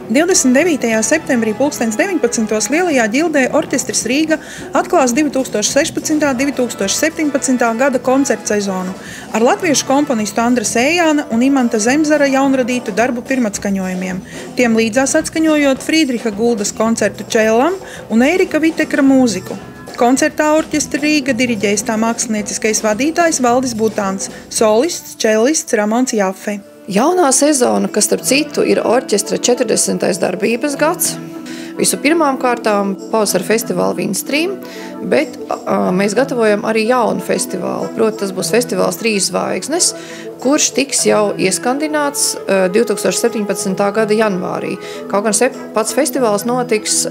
29. septembrī 19. Lielajā ģildē orķestris Rīga atklās 2016. un 2017. gada koncertu sezonu ar latviešu komponistu Andra Sējāna un Imanta Zemzara jaunradītu darbu pirmatskaņojumiem, tiem līdzās atskaņojot Frīdriha Guldas koncertu čellam un Ērika Vitekra mūziku. Koncertā orķestra Rīga diriģējis tā mākslinieckais vadītājs Valdis Butāns, solists, čellists Ramons Jaffe. Jaunā sezona, kas starp citu ir orķestra 40. darbības gads, visu pirmām kārtām pavasara festivāla Windstream, bet mēs gatavojam arī jaunu festivālu. Proti, tas būs festivāls Trīs zvaigznes, kurš tiks jau ieskandināts 2017. gada janvārī. Kaut gan pats festivāls notiks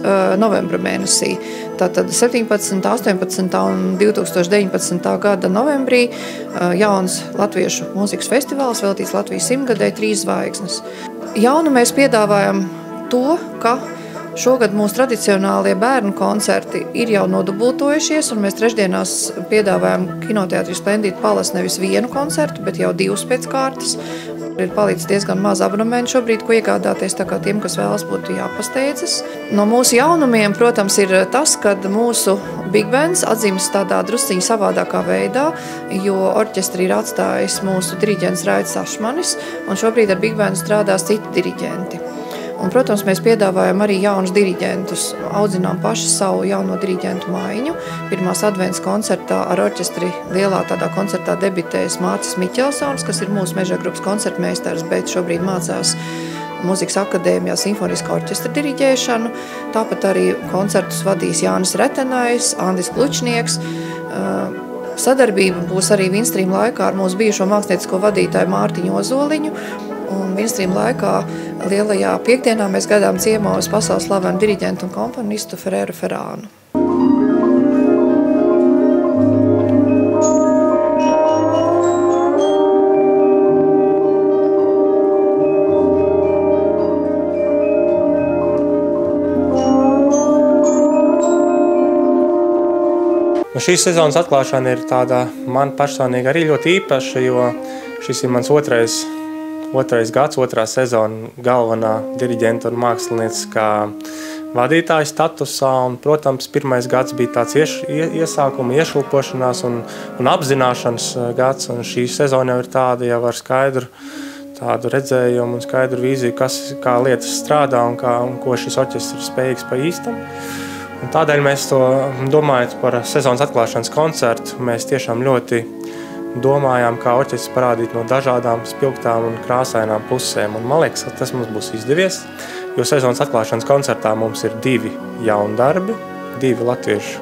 novembra mēnesī. Tātad 17., 18. un 2019. gada novembrī jauns latviešu mūzikas festivāls veltīts Latvijas 100-gadē Trīs zvaigznes. Jaunu mēs piedāvājam to, ka šogad mūsu tradicionālie bērnu koncerti ir jau nodubultojušies, un mēs trešdienās piedāvājam kinoteātrī Splendid Palace nevis vienu koncertu, bet jau divus pēc kārtas. Ir palicis diezgan maz abonementu šobrīd, ko iegādāties, tā kā tiem, kas vēlas, būtu jāpasteidzas. No mūsu jaunumiem, protams, ir tas, kad mūsu big bands atzīmes tādā drusciņa savādākā veidā, jo orķestri ir atstājis mūsu diriģents Raidis Ašmanis, un šobrīd ar big bandu strādās citi diriģenti. Un, protams, mēs piedāvājam arī jaunus diriģentus, audzinām paši savu jauno diriģentu maiņu. Pirmās advents koncertā ar orķestri lielā tādā koncertā debitējas Mārcis Miķelsons, kas ir mūsu meža grupas koncertmeistars, bet šobrīd mācās Mūzikas akadēmijā simfoniskā orķestra diriģēšanu. Tāpat arī koncertus vadīs Jānis Retenais, Andis Klučnieks. Sadarbība būs arī Windstream laikā ar mūsu bijušo māksliniecisko vadītāju Mārtiņu Ozoliņu. Un Windstream laikā lielajā piekdienā mēs gaidām ciemos pasaules slavenu diriģentu un komponistu Ferēru Ferānu. Šīs sezonas atklāšana ir tāda man personīgi arī ļoti īpaša, jo šis ir mans otrais gads, otrā sezona galvenā diriģenta un mākslinieckā vadītāja statusā. Un, protams, pirmais gads bija tāds iesākuma, iešulpošanās un apzināšanas gads. Un šī sezona jau ir tāda jau ar skaidru tādu redzējumu un skaidru vīziju, kā lietas strādā un ko šis orķestris ir spējīgs pa īstam. Un tādēļ mēs to domājot par sezonas atklāšanas koncertu, mēs tiešām ļoti domājām, kā orķestris parādīt no dažādām spilgtām un krāsainām pusēm. Un man liekas, ka tas mums būs izdevies, jo sezonas atklāšanas koncertā mums ir 2 jauni darbi, 2 latviešu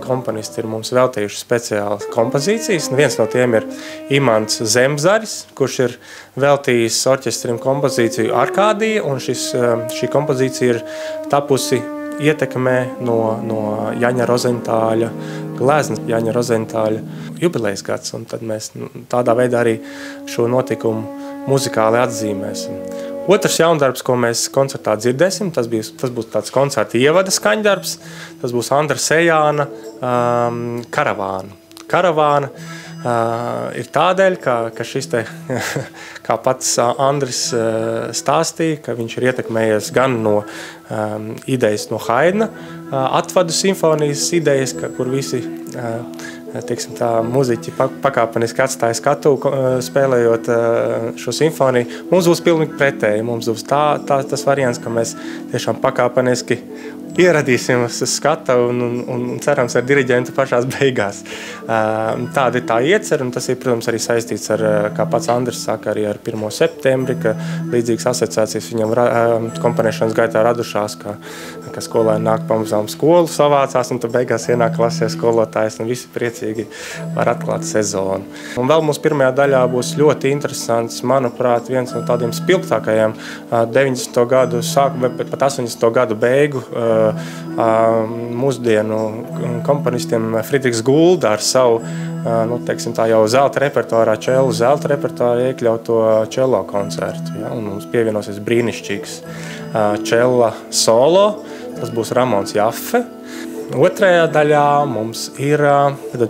komponisti ir mums veltījuši speciālas kompozīcijas. Viens no tiem ir Imants Zemzaris, kurš ir veltījis orķestrim kompozīciju Arkādija, un šī kompozīcija ir tapusi ietekmē no Jaņa Rozentāļa gleznas, Jaņa Rozentāļa jubilejas gads, un tad mēs tādā veidā arī šo notikumu muzikāli atzīmēsim. Otrs jaundarbs, ko mēs koncertā dzirdēsim, tas būs tāds koncerta ievada skaņdarbs, tas būs Andra Sējāna Karavāna. Karavāna ir tādēļ, ka šis te, kā pats Andris stāstīja, ka viņš ir ietekmējies gan no idejas no Haidna, atvadu simfonijas idejas, kur visi teiksim, tā, muziķi pakāpeniski atstāja skatu, spēlējot šo simfoniju. Mums būs pilnīgi pretēji. Mums būs tas variants, ka mēs tiešām pakāpeniski ieradīsim uz skata un cerams ar diriģentu pašās beigās. Tāda ir tā iecer, un tas ir, protams, arī saistīts ar, kā pats Andris saka, arī ar 1. septembri, ka līdzīgas asociācijas viņam komponēšanas gaitā radušās, ka skolēni nāk pamazām skolu, savācās, un tad beigās ienāk klasē skolotājs, un visi priecīgi var atklāt sezonu. Un vēl mums pirmajā daļā būs ļoti interesants, manuprāt, viens no tādiem spilgtākajiem 90. gadu sāku, bet pat 80. gadu beigu mūsdienu komponistiem Friedrichs Gulda ar savu, teiksim tā jau zelta repertuārā, zelta repertuārā iekļauto čello koncertu. Ja? Un mums pievienosies brīnišķīgs čella solo, tas būs Ramons Jaffe. Otrajā daļā mums ir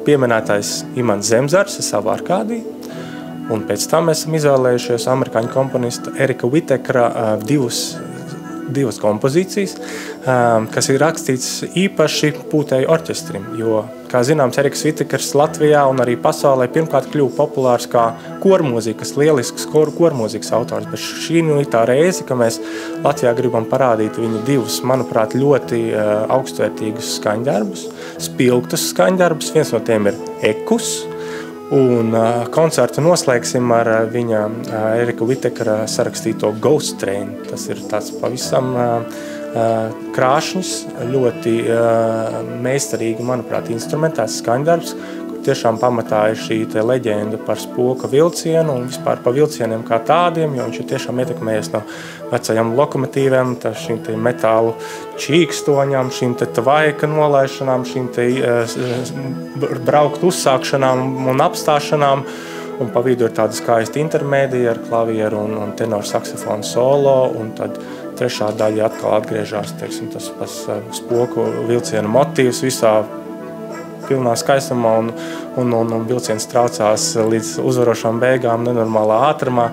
pieminētais Imants Zemzars ar savu Arkādiju. Un pēc tam mēs esam izvēlējušies amerikāņu komponista Erika Vitekera divas kompozīcijas, kas ir rakstīts īpaši pūtēju orķestrim, jo, kā zināms, Eriks Vitekers Latvijā un arī pasaulē pirmkārt kļuva populārs kā kormūzikas, lielisks kormūzikas autors, bet šī ir tā reize, ka mēs Latvijā gribam parādīt viņu divus, manuprāt, ļoti augstvērtīgus skaņdarbus, spilgtus skaņdarbus, viens no tiem ir Ekus, un koncertu noslēgsim ar viņa Erika Vitekera sarakstīto Ghost Train. Tas ir tāds pavisam krāšņs, ļoti meistarīgi, manuprāt, instrumentēts skaņdarbs, kur tiešām pamatā ir šī leģenda par spoka vilcienu un vispār par vilcieniem kā tādiem, jo viņš ir tiešām ietekmējies no vecajām lokomotīvēm, šīm metālu čīkstoņām, šīm tvaika nolaišanām, šīm braukt uzsākšanām un apstāšanām. Un pa vidu ir tāda skaista intermēdija ar klavieru un tenoru saksofonu solo, un tad trešā daļa atkal atgriežās, teiksim, tas spoku vilcienu motīvs visā pilnā skaistumā un vilciens traucās līdz uzvarošām beigām nenormālā ātrumā.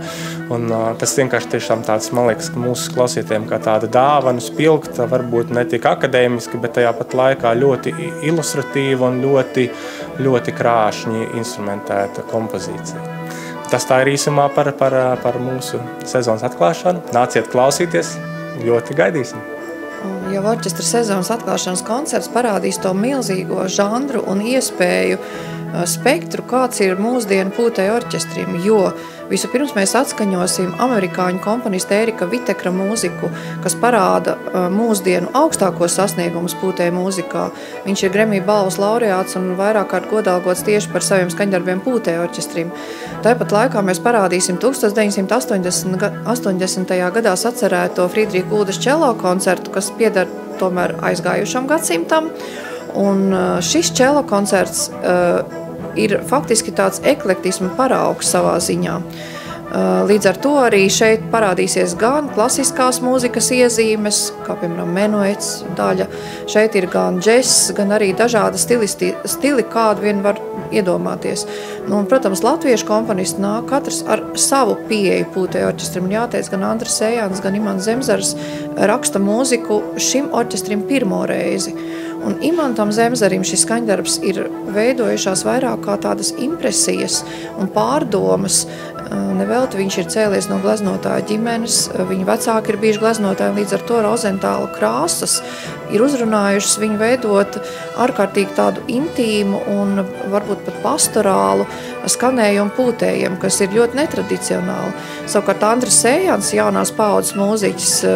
Un tas vienkārši tiešām tāds, man liekas, ka mūsu klausītājiem kā tāda dāvana spilgta, varbūt ne tik akadēmiski, bet tajā pat laikā ļoti ilustratīva un ļoti, ļoti krāšņi instrumentēta kompozīcija. Tas tā ir īsumā par mūsu sezonas atklāšanu. Nāciet klausīties, ļoti gaidīsim! Jau orķestra sezonas atklāšanas koncerts parādīs to milzīgo žanru un iespēju spektru, kāds ir mūsdienu pūtēju orķestrim, jo vispirms mēs atskaņosim amerikāņu komponista Erika Vitekera mūziku, kas parāda mūsdienu augstākos sasniegumus pūtēju mūzikā. Viņš ir Grammy balvas laureāts un vairāk kārt godalgots tieši par saviem skaņdarbiem pūtēju orķestrim. Tāpat laikā mēs parādīsim 1980. gadā sacerēto Friedriha Guldas čelo koncertu, kas pieder tomēr aizgājušam gadsimtam. Un šis čelo koncerts ir faktiski tāds eklektisma paraugs savā ziņā. Līdz ar to arī šeit parādīsies gan klasiskās mūzikas iezīmes, kā piemēram menuets daļa. Šeit ir gan džess, gan arī dažādi stili, kādu vien var iedomāties. Un, protams, latviešu komponisti nāk katrs ar savu pieeju pūtēju orķestrim. Jāteic, gan Andris Ejans, gan Imants Zemzars raksta mūziku šim orķestrim pirmo reizi. Un Imantam Zemzarim šis skaņdarbs ir veidojušās vairāk kā tādas impresijas un pārdomas. Nevelti viņš ir cēlies no gleznotāja ģimenes, viņa vecāki ir bijuši gleznotāji, līdz ar to rozentāla krāsas ir uzrunājušas viņu veidot ārkārtīgi tādu intīmu un varbūt pat pastorālu skanējumu pūtējiem, kas ir ļoti netradicionāli. Savukārt Andris Ejans, jaunās paaudzes mūziķis,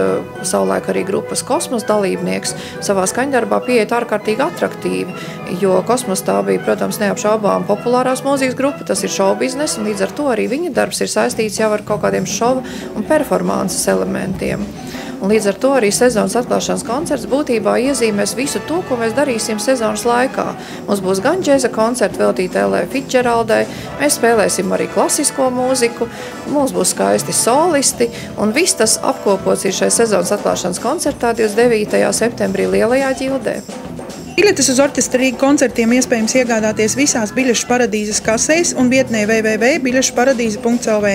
savulaik arī grupas Kosmos dalībnieks, savā skaņdarbā pieiet ārkārtīgi atraktīvi, jo Kosmos tā bija, protams, neapšaubām populārās mūzikas grupa, tas ir šovbiznes, un līdz ar to arī viņa darbs ir saistīts jau ar kaut kādiem šova un performances elementiem. Un līdz ar to arī sezonas atklāšanas koncerts būtībā iezīmēs visu to, ko mēs darīsim sezonas laikā. Mums būs gan džeza koncerti veltīti Ellai Fitzgeraldai, mēs spēlēsim arī klasisko mūziku, mums būs skaisti solisti, un viss tas apkopots ir šai sezonas atklāšanas koncertā 29. septembrī Lielajā ģildē. Biļetes uz Orķestra Rīga koncertiem iespējams iegādāties visās biļešu paradīzes kasēs un vietnē www.biļešuparadīze.lv.